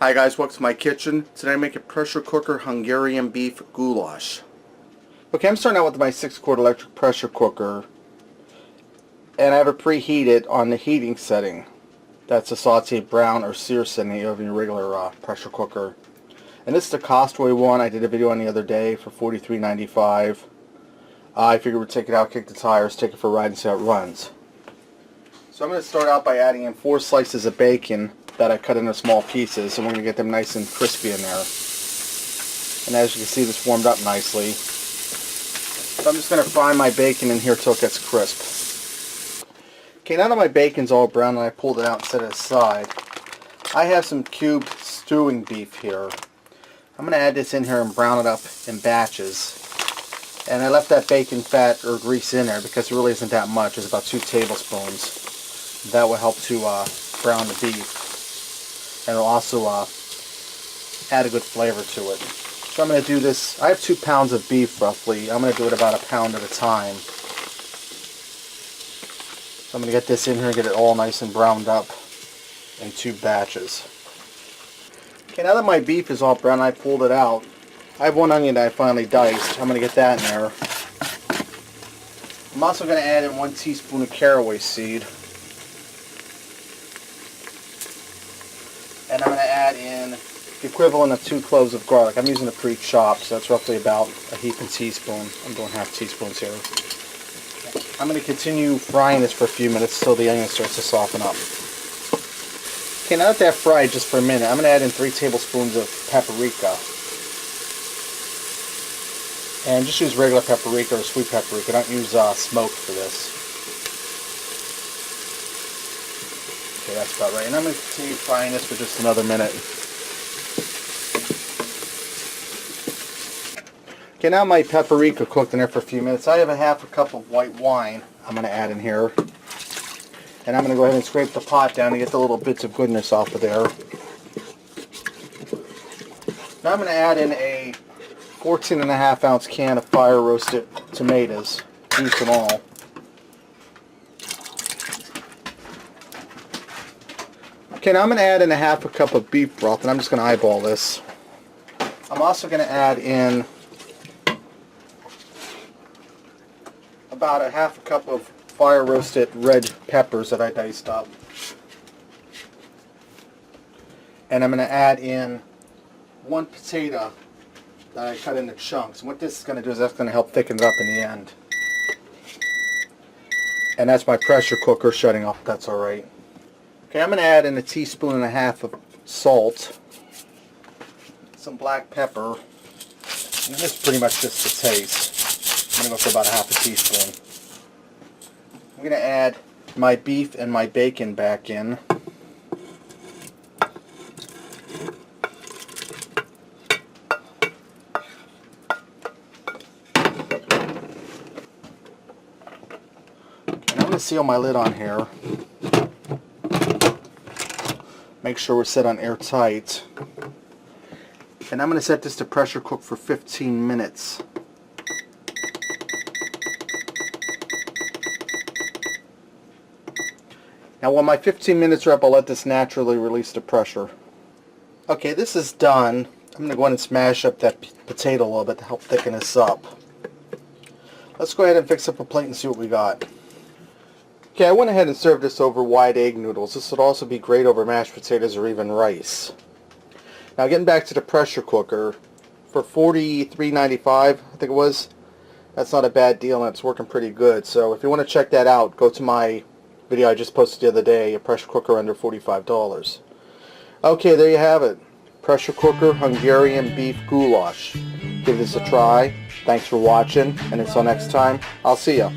Hi guys, welcome to my kitchen. Today I make a pressure cooker Hungarian beef goulash. Okay, I'm starting out with my 6-quart electric pressure cooker, and I have it preheated on the heating setting. That's a saute brown or sear setting of your regular pressure cooker. And this is the Costaway one. I did a video on the other day for $43.95. I figured we'd take it out, kick the tires, take it for a ride and see how it runs. So I'm going to start out by adding in 4 slices of bacon that I cut into small pieces, and we're going to get them nice and crispy in there. And as you can see, this warmed up nicely. So I'm just going to fry my bacon in here till it gets crisp. Okay, now that my bacon's all brown and I pulled it out and set it aside, I have some cubed stewing beef here. I'm going to add this in here and brown it up in batches. And I left that bacon fat or grease in there because it really isn't that much. It's about 2 tablespoons. That will help to brown the beef. And it'll also add a good flavor to it. So I'm going to do this. I have 2 pounds of beef roughly. I'm going to do it about a pound at a time. So I'm going to get this in here and get it all nice and browned up in 2 batches. Okay, now that my beef is all brown, I pulled it out. I have 1 onion that I finally diced. I'm going to get that in there. I'm also going to add in 1 teaspoon of caraway seed. And I'm going to add in the equivalent of 2 cloves of garlic. I'm using a pre-chopped, so that's roughly about a heaping teaspoon. I'm doing half teaspoons here. I'm going to continue frying this for a few minutes till the onion starts to soften up. Okay, now that they're fried just for a minute, I'm going to add in 3 tablespoons of paprika. And just use regular paprika or sweet paprika. Don't use smoked for this. Okay, that's about right. And I'm going to continue frying this for just another minute. Okay, now my paprika cooked in there for a few minutes. I have a half a cup of white wine I'm going to add in here. And I'm going to go ahead and scrape the pot down to get the little bits of goodness off of there. Now I'm going to add in a 14.5 ounce can of fire roasted tomatoes, juice and all. Okay, now I'm going to add in a half a cup of beef broth, and I'm just going to eyeball this. I'm also going to add in about a half a cup of fire roasted red peppers that I diced up. And I'm going to add in 1 potato that I cut into chunks. And what this is going to do is that's going to help thicken it up in the end. And that's my pressure cooker shutting off. That's alright. Okay, I'm going to add in 1.5 teaspoons of salt, some black pepper, and this is pretty much just the taste. I'm going to go for about 1/2 teaspoon. I'm going to add my beef and my bacon back in. I'm going to seal my lid on here. Make sure we're set on airtight. And I'm going to set this to pressure cook for 15 minutes. Now when my 15 minutes are up, I'll let this naturally release the pressure. Okay, this is done. I'm going to go ahead and smash up that potato a little bit to help thicken this up. Let's go ahead and fix up a plate and see what we got. Okay, I went ahead and served this over white egg noodles. This would also be great over mashed potatoes or even rice. Now getting back to the pressure cooker, for $43.95, I think it was, that's not a bad deal and it's working pretty good. So if you want to check that out, go to my video I just posted the other day, a pressure cooker under $45. Okay, there you have it. Pressure cooker Hungarian beef goulash. Give this a try. Thanks for watching, and until next time, I'll see ya.